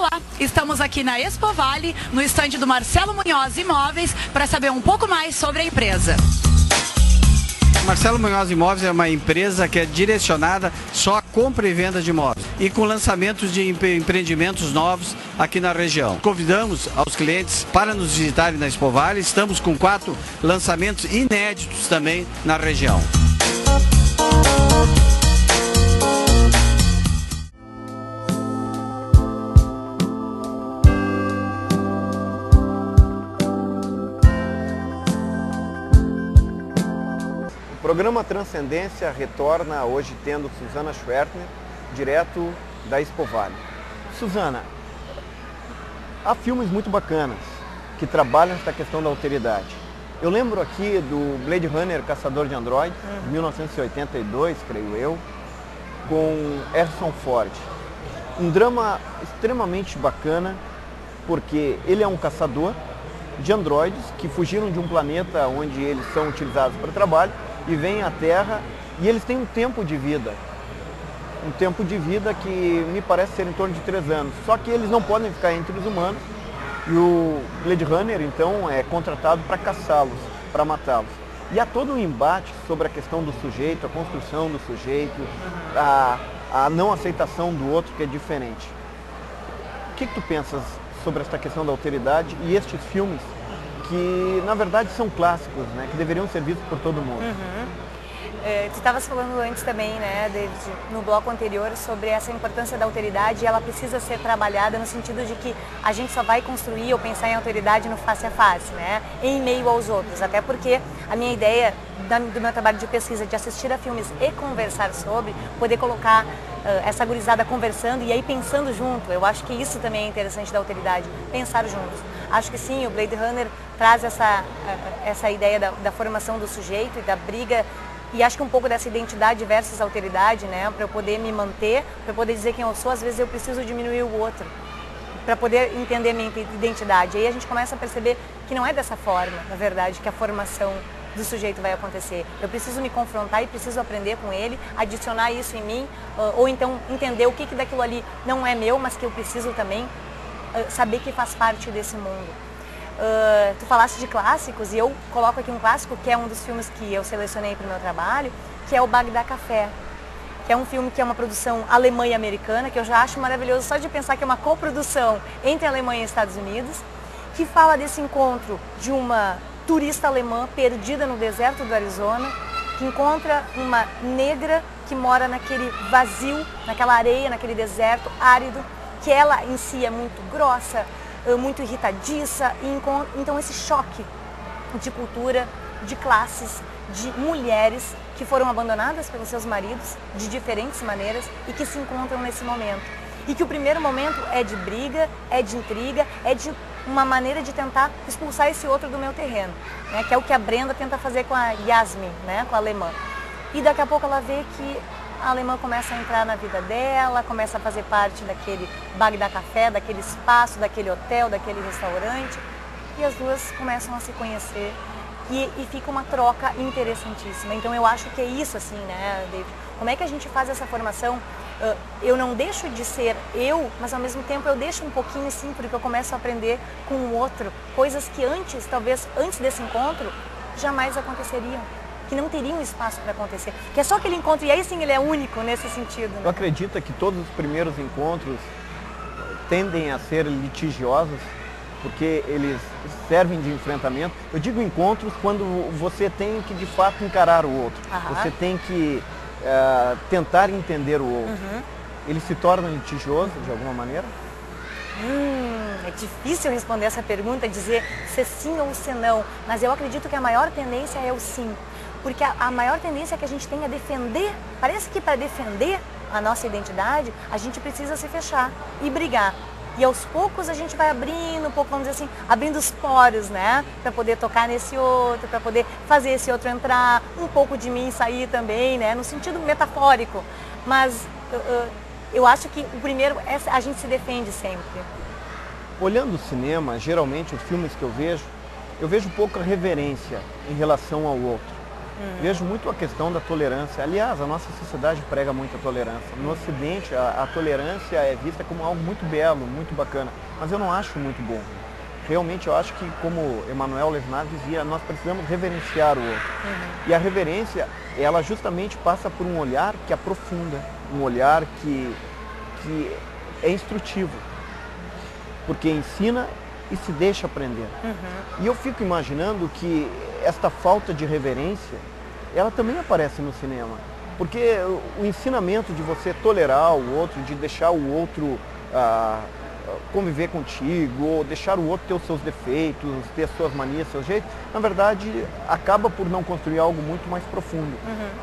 Olá, estamos aqui na Expo Vale, no estande do Marcelo Munhoz Imóveis, para saber um pouco mais sobre a empresa. Marcelo Munhoz Imóveis é uma empresa que é direcionada só à compra e venda de imóveis e com lançamentos de empreendimentos novos aqui na região. Convidamos aos clientes para nos visitarem na Expo Vale. Estamos com 4 lançamentos inéditos também na região. O programa Transcendência retorna hoje tendo Suzana Schwertner, direto da Expo Vale. Suzana, há filmes muito bacanas que trabalham essa questão da alteridade. Eu lembro aqui do Blade Runner, Caçador de Androides, de 1982, creio eu, com Harrison Ford. Um drama extremamente bacana, porque ele é um caçador de androides que fugiram de um planeta onde eles são utilizados para trabalho e vêm à Terra, e eles têm um tempo de vida. Um tempo de vida que me parece ser em torno de 3 anos. Só que eles não podem ficar entre os humanos, e o Blade Runner, então, é contratado para caçá-los, para matá-los. E há todo um embate sobre a questão do sujeito, a construção do sujeito, a não aceitação do outro, que é diferente. O que tu pensas sobre esta questão da alteridade e estes filmes que, na verdade, são clássicos, né, que deveriam ser vistos por todo mundo? Tu estavas falando antes também, né, David, no bloco anterior, sobre essa importância da alteridade, e ela precisa ser trabalhada no sentido de que a gente só vai construir ou pensar em alteridade no face a face, né, em meio aos outros. Até porque a minha ideia do meu trabalho de pesquisa, de assistir a filmes e conversar sobre, poder colocar essa gurizada conversando e aí pensando junto. Eu acho que isso também é interessante da alteridade, pensar juntos. Acho que sim, o Blade Runner traz essa ideia da formação do sujeito e da briga. E acho que um pouco dessa identidade versus alteridade, né, para eu poder me manter, para eu poder dizer quem eu sou, às vezes eu preciso diminuir o outro, para poder entender minha identidade. E aí a gente começa a perceber que não é dessa forma, na verdade, que a formação do sujeito vai acontecer. Eu preciso me confrontar e preciso aprender com ele, adicionar isso em mim, ou então entender o que daquilo ali não é meu, mas que eu preciso também saber que faz parte desse mundo. Tu falaste de clássicos e eu coloco aqui um clássico que é um dos filmes que eu selecionei para o meu trabalho, que é o Bagdá Café, que é um filme que é uma produção alemã e americana, que eu já acho maravilhoso só de pensar que é uma coprodução entre a Alemanha e Estados Unidos, que fala desse encontro de uma turista alemã perdida no deserto do Arizona, que encontra uma negra que mora naquele vazio, naquela areia, naquele deserto árido, que ela em si é muito grossa, muito irritadiça, e então esse choque de cultura, de classes, de mulheres que foram abandonadas pelos seus maridos de diferentes maneiras e que se encontram nesse momento. E que o primeiro momento é de briga, é de intriga, é de uma maneira de tentar expulsar esse outro do meu terreno, né, que é o que a Brenda tenta fazer com a Yasmin, né, com a alemã. E daqui a pouco ela vê que a alemã começa a entrar na vida dela, começa a fazer parte daquele Bagdá Café, daquele espaço, daquele hotel, daquele restaurante, e as duas começam a se conhecer e fica uma troca interessantíssima. Então eu acho que é isso, assim, né, David? Como é que a gente faz essa formação? Eu não deixo de ser eu, mas ao mesmo tempo eu deixo um pouquinho sim, porque eu começo a aprender com o outro, coisas que antes, talvez antes desse encontro, jamais aconteceriam, que não teriam espaço para acontecer, que é só aquele encontro, e aí sim ele é único nesse sentido, né? Tu acredita que todos os primeiros encontros tendem a ser litigiosos, porque eles servem de enfrentamento? Eu digo encontros quando você tem que de fato encarar o outro, você tem que tentar entender o outro. Ele se torna litigioso de alguma maneira? É difícil responder essa pergunta, dizer se sim ou se não, mas eu acredito que a maior tendência é o sim, porque a maior tendência que a gente tem é defender. Parece que para defender a nossa identidade, a gente precisa se fechar e brigar. E aos poucos a gente vai abrindo um pouco, vamos dizer assim, abrindo os poros, né? Para poder tocar nesse outro, para poder fazer esse outro entrar, um pouco de mim sair também, né? No sentido metafórico. Mas eu acho que o primeiro é a gente se defende sempre. Olhando o cinema, geralmente os filmes que eu vejo pouca reverência em relação ao outro. Vejo muito a questão da tolerância. Aliás, a nossa sociedade prega muito a tolerância. No Ocidente, a tolerância é vista como algo muito belo, muito bacana, mas eu não acho muito bom. Realmente eu acho que, como Emmanuel Levinas dizia, nós precisamos reverenciar o outro. E a reverência, ela justamente passa por um olhar que aprofunda, um olhar que é instrutivo, porque ensina e se deixa aprender. E eu fico imaginando que esta falta de reverência, ela também aparece no cinema, porque o ensinamento de você tolerar o outro, de deixar o outro conviver contigo, ou deixar o outro ter os seus defeitos, ter as suas manias, seus jeitos, na verdade acaba por não construir algo muito mais profundo,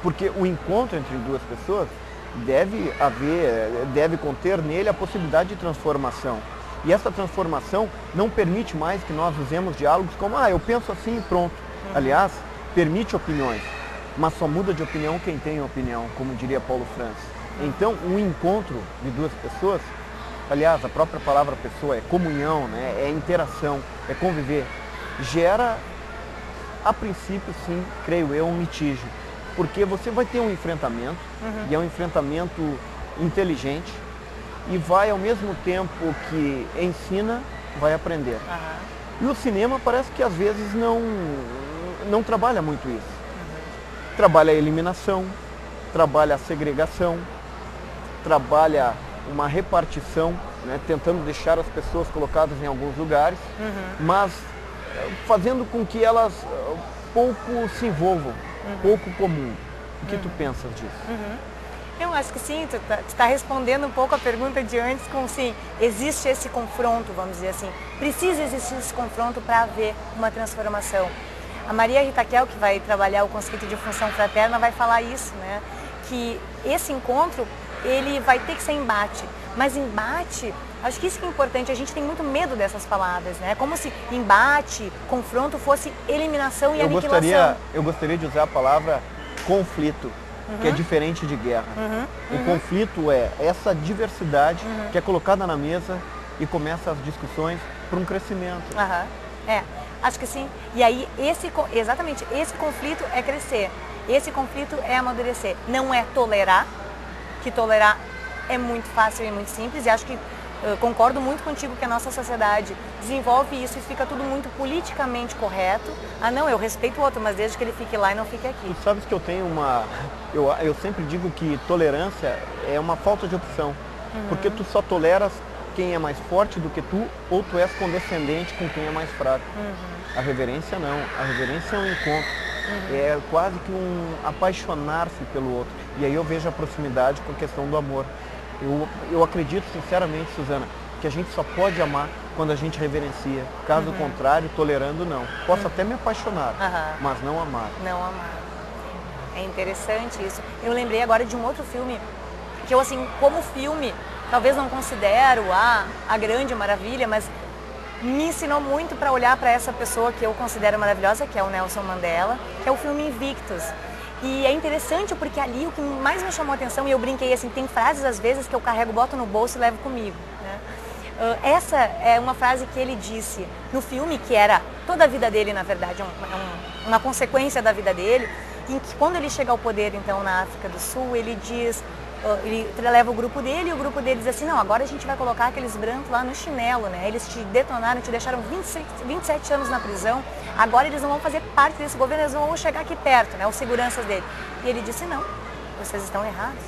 porque o encontro entre duas pessoas deve conter nele a possibilidade de transformação. E essa transformação não permite mais que nós usemos diálogos como, eu penso assim e pronto. Aliás, permite opiniões, mas só muda de opinião quem tem opinião, como diria Paulo Francis. Então, o encontro de duas pessoas, aliás, a própria palavra pessoa é comunhão, né? É interação, é conviver, gera, a princípio, sim, creio eu, um litígio. Porque você vai ter um enfrentamento, e é um enfrentamento inteligente, e vai, ao mesmo tempo que ensina, vai aprender. E o cinema parece que às vezes não trabalha muito isso. Trabalha a eliminação, trabalha a segregação, trabalha uma repartição, né, tentando deixar as pessoas colocadas em alguns lugares, mas fazendo com que elas pouco se envolvam, pouco comum. O que tu pensas disso? Eu acho que sim, tu está respondendo um pouco a pergunta de antes com sim, existe esse confronto, vamos dizer assim, precisa existir esse confronto para haver uma transformação. A Maria Rita Kel, que vai trabalhar o conceito de função fraterna, vai falar isso, né? Que esse encontro, ele vai ter que ser embate, mas embate, acho que isso que é importante, a gente tem muito medo dessas palavras, né? Como se embate, confronto fosse eliminação e aniquilação. Eu gostaria de usar a palavra conflito, que é diferente de guerra. O conflito é essa diversidade que é colocada na mesa e começa as discussões para um crescimento. Acho que sim. E aí, exatamente, esse conflito é crescer, esse conflito é amadurecer. Não é tolerar, que tolerar é muito fácil e muito simples, e acho que concordo muito contigo que a nossa sociedade desenvolve isso e fica tudo muito politicamente correto. Não, eu respeito o outro, mas desde que ele fique lá e não fique aqui. Tu sabes que eu tenho eu sempre digo que tolerância é uma falta de opção, porque tu só toleras quem é mais forte do que tu, ou tu és condescendente com quem é mais fraco. A reverência não, a reverência é um encontro, é quase que um apaixonar-se pelo outro, e aí eu vejo a proximidade com a questão do amor. Eu acredito sinceramente, Suzana, que a gente só pode amar quando a gente reverencia. Caso contrário, tolerando não. Posso até me apaixonar, mas não amar. Não amar. É interessante isso. Eu lembrei agora de um outro filme, que eu assim, como filme, talvez não considero a grande maravilha, mas me ensinou muito para olhar para essa pessoa que eu considero maravilhosa, que é o Nelson Mandela, que é o filme Invictus. E é interessante porque ali o que mais me chamou a atenção, e eu brinquei assim, tem frases às vezes que eu carrego, boto no bolso e levo comigo, né? Essa é uma frase que ele disse no filme, que era toda a vida dele, na verdade, uma consequência da vida dele, em que quando ele chega ao poder, então, na África do Sul, ele diz, ele leva o grupo dele, e o grupo dele diz assim, não, agora a gente vai colocar aqueles brancos lá no chinelo, né? Eles te detonaram, te deixaram 27 anos na prisão, agora eles não vão fazer parte desse governo, eles não vão chegar aqui perto, né? Os seguranças dele. E ele disse, não, vocês estão errados.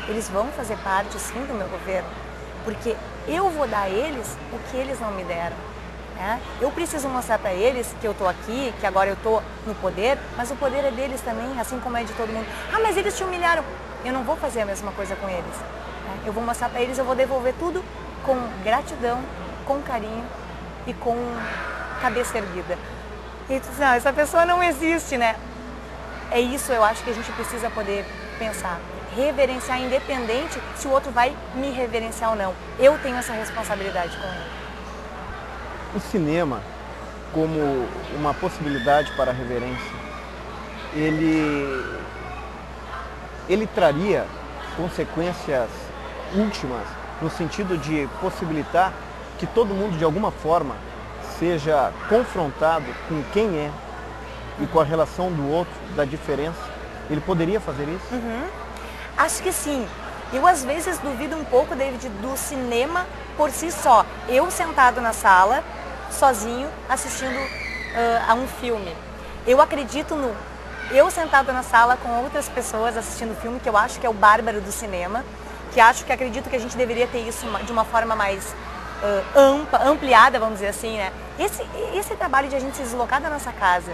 Eles vão fazer parte, sim, do meu governo, porque eu vou dar a eles o que eles não me deram. Eu preciso mostrar para eles que eu estou aqui, que agora eu estou no poder, mas o poder é deles também, assim como é de todo mundo. Mas eles te humilharam. Eu não vou fazer a mesma coisa com eles. Eu vou mostrar para eles, eu vou devolver tudo com gratidão, com carinho e com cabeça erguida. E tu diz, não, essa pessoa não existe, né? É isso, eu acho que a gente precisa poder pensar. Reverenciar independente se o outro vai me reverenciar ou não. Eu tenho essa responsabilidade com ele. O cinema, como uma possibilidade para a reverência, ele traria consequências últimas no sentido de possibilitar que todo mundo, de alguma forma, seja confrontado com quem é, e com a relação do outro, da diferença, ele poderia fazer isso? Acho que sim. Eu às vezes duvido um pouco, David, do cinema por si só. Eu sentado na sala, sozinho, assistindo a um filme. Eu acredito no eu sentado na sala com outras pessoas assistindo o filme, que eu acho que é o bárbaro do cinema, que acredito que a gente deveria ter isso de uma forma mais ampliada, vamos dizer assim, né? Esse trabalho de a gente se deslocar da nossa casa,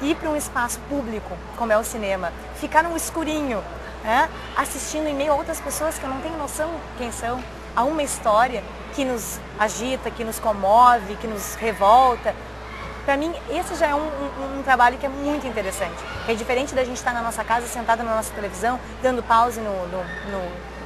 ir para um espaço público, como é o cinema, ficar num escurinho, né? Assistindo em meio a outras pessoas que eu não tenho noção quem são, a uma história que nos agita, que nos comove, que nos revolta. Para mim, esse já é um trabalho que é muito interessante. É diferente da gente estar na nossa casa, sentado na nossa televisão, dando pause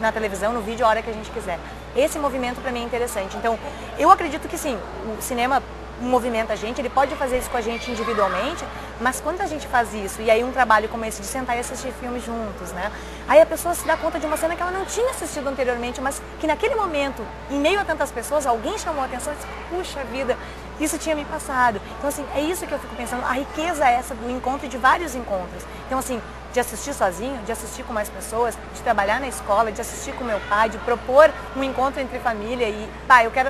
na televisão, no vídeo, a hora que a gente quiser. Esse movimento para mim é interessante. Então, eu acredito que sim, o cinema movimenta a gente, ele pode fazer isso com a gente individualmente, mas quando a gente faz isso, e aí um trabalho como esse de sentar e assistir filmes juntos, né? Aí a pessoa se dá conta de uma cena que ela não tinha assistido anteriormente, mas que naquele momento, em meio a tantas pessoas, alguém chamou a atenção e disse, puxa vida, isso tinha me passado. Então assim, é isso que eu fico pensando, a riqueza é essa do encontro, de vários encontros. Então assim, de assistir sozinho, de assistir com mais pessoas, de trabalhar na escola, de assistir com meu pai, de propor um encontro entre família e,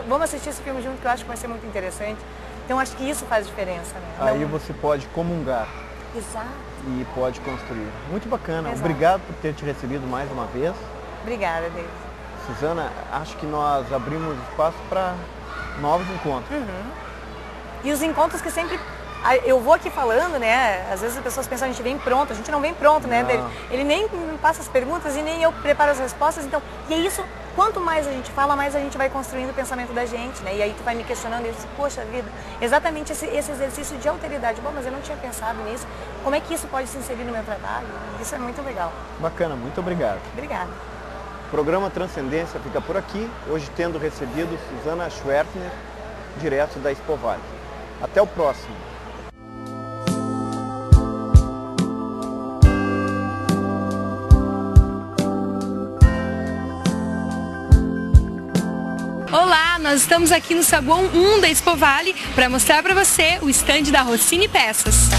vamos assistir esse filme junto que eu acho que vai ser muito interessante. Então acho que isso faz diferença, né? Aí você pode comungar. Exato. E pode construir. Muito bacana. Exato. Obrigado por ter te recebido mais uma vez. Obrigada, David. Suzana, acho que nós abrimos espaço para novos encontros. E os encontros que sempre... Eu vou aqui falando, né? Às vezes as pessoas pensam que a gente vem pronto. A gente não vem pronto, né, David? Ele nem me passa as perguntas e nem eu preparo as respostas. Então, e é isso, quanto mais a gente fala, mais a gente vai construindo o pensamento da gente, né? E aí tu vai me questionando e eu disse, poxa vida, exatamente esse exercício de alteridade. Bom, mas eu não tinha pensado nisso. Como é que isso pode se inserir no meu trabalho? Isso é muito legal. Bacana, muito obrigado. Obrigada. O programa Transcendência fica por aqui, hoje tendo recebido Suzana Schwertner, direto da Expo Vale. Até o próximo. Olá, nós estamos aqui no saguão 1 da Expo Vale para mostrar para você o estande da Rossini Peças.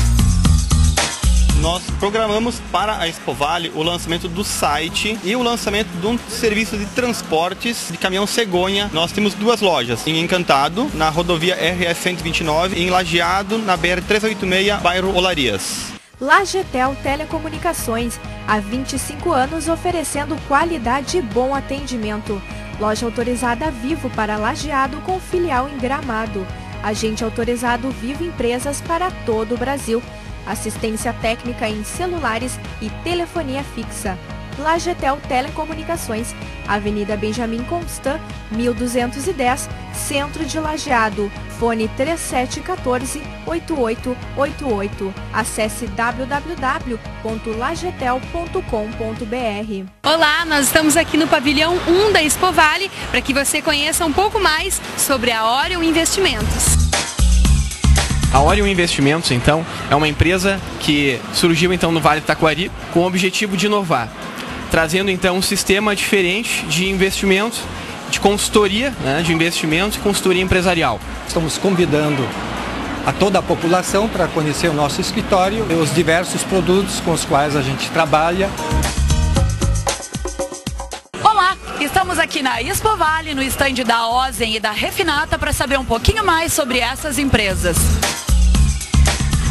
Nós programamos para a Expo Vale o lançamento do site e o lançamento de um serviço de transportes de caminhão cegonha. Nós temos duas lojas, em Encantado, na rodovia RS 129, e em Lajeado, na BR 386, bairro Olarias. Lajetel Telecomunicações, há 25 anos oferecendo qualidade e bom atendimento. Loja autorizada Vivo para Lajeado com filial em Gramado. Agente autorizado Vivo Empresas para todo o Brasil. Assistência técnica em celulares e telefonia fixa. Lajetel Telecomunicações, Avenida Benjamin Constant, 1210, Centro de Lajeado. Fone 3714-8888. Acesse www.lajetel.com.br. Olá, nós estamos aqui no pavilhão 1 da Expo Vale para que você conheça um pouco mais sobre a Orion Investimentos. A Orion Investimentos, então, é uma empresa que surgiu então no Vale do Taquari com o objetivo de inovar, trazendo então um sistema diferente de investimentos, de consultoria, né, de investimentos e consultoria empresarial. Estamos convidando a toda a população para conhecer o nosso escritório e os diversos produtos com os quais a gente trabalha. Olá, estamos aqui na Expo Vale, no estande da Ozen e da Refinata, para saber um pouquinho mais sobre essas empresas.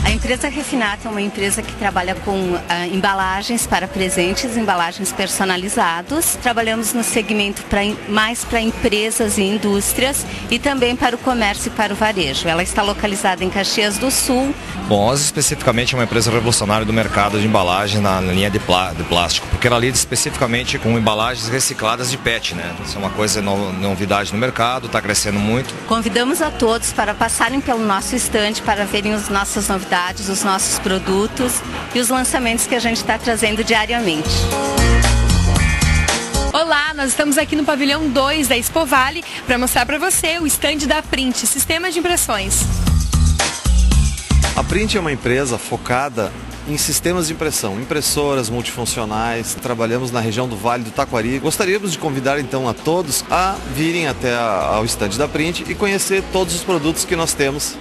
A empresa Refinata é uma empresa que trabalha com embalagens para presentes, embalagens personalizados. Trabalhamos no segmento mais para empresas e indústrias e também para o comércio e para o varejo. Ela está localizada em Caxias do Sul. Bom, Oz especificamente é uma empresa revolucionária do mercado de embalagem na linha de plástico, porque ela lida especificamente com embalagens recicladas de PET, né? Isso é uma coisa novidade no mercado, está crescendo muito. Convidamos a todos para passarem pelo nosso estande para verem as nossas novidades, os nossos produtos e os lançamentos que a gente está trazendo diariamente. Olá, nós estamos aqui no pavilhão 2 da Expo Vale para mostrar para você o estande da Print, sistema de impressões. A Print é uma empresa focada em sistemas de impressão, impressoras multifuncionais. Trabalhamos na região do Vale do Taquari. Gostaríamos de convidar então a todos a virem até ao estande da Print e conhecer todos os produtos que nós temos.